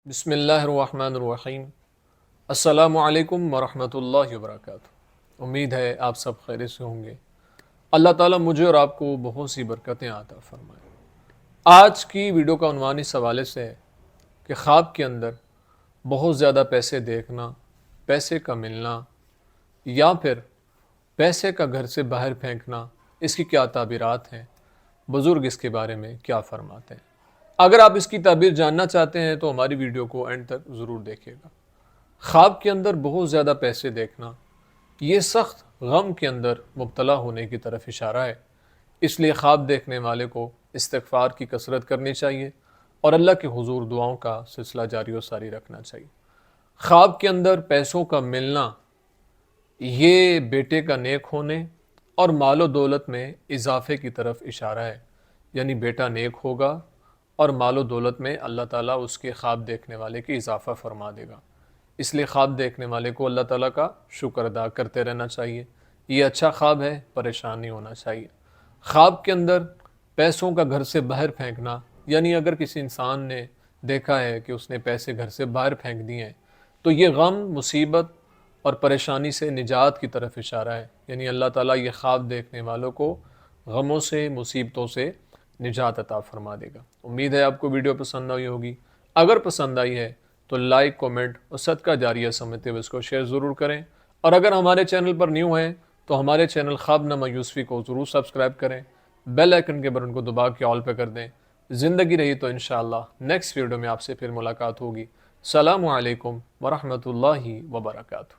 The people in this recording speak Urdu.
بسم اللہ الرحمن الرحیم۔ السلام علیکم ورحمۃ اللہ وبرکاتہ۔ امید ہے آپ سب خیر سے ہوں گے۔ اللہ تعالیٰ مجھے اور آپ کو بہت سی برکتیں عطا فرمائے۔ آج کی ویڈیو کا عنوان اس حوالے سے ہے کہ خواب کے اندر بہت زیادہ پیسے دیکھنا، پیسے کا ملنا یا پھر پیسے کا گھر سے باہر پھینکنا، اس کی کیا تعبیرات ہیں، بزرگ اس کے بارے میں کیا فرماتے ہیں۔ اگر آپ اس کی تعبیر جاننا چاہتے ہیں تو ہماری ویڈیو کو اینڈ تک ضرور دیکھیے گا۔ خواب کے اندر بہت زیادہ پیسے دیکھنا، یہ سخت غم کے اندر مبتلا ہونے کی طرف اشارہ ہے۔ اس لیے خواب دیکھنے والے کو استغفار کی کثرت کرنی چاہیے اور اللہ کے حضور دعاؤں کا سلسلہ جاری و ساری رکھنا چاہیے۔ خواب کے اندر پیسوں کا ملنا یہ بیٹے کا نیک ہونے اور مال و دولت میں اضافے کی طرف اشارہ ہے، یعنی بیٹا نیک ہوگا اور مال و دولت میں اللہ تعالیٰ اس کے خواب دیکھنے والے کی اضافہ فرما دے گا۔ اس لیے خواب دیکھنے والے کو اللہ تعالیٰ کا شکر ادا کرتے رہنا چاہیے۔ یہ اچھا خواب ہے، پریشان نہیں ہونا چاہیے۔ خواب کے اندر پیسوں کا گھر سے باہر پھینکنا، یعنی اگر کسی انسان نے دیکھا ہے کہ اس نے پیسے گھر سے باہر پھینک دیے ہیں تو یہ غم، مصیبت اور پریشانی سے نجات کی طرف اشارہ ہے، یعنی اللہ تعالیٰ یہ خواب دیکھنے والوں کو غموں سے، مصیبتوں سے نجات عطا فرما دے گا۔ امید ہے آپ کو ویڈیو پسند آئی ہوگی۔ اگر پسند آئی ہے تو لائک، کومنٹ اور صدقہ جاریہ سمجھتے ہوئے اس کو شیئر ضرور کریں، اور اگر ہمارے چینل پر نیو ہیں تو ہمارے چینل خواب نامہ یوسفی کو ضرور سبسکرائب کریں، بیل آئیکن کے بٹن کو دبا کے آل پہ کر دیں۔ زندگی رہی تو انشاءاللہ نیکسٹ ویڈیو میں آپ سے پھر ملاقات ہوگی۔ السلام علیکم ورحمۃ اللہ وبرکاتہ۔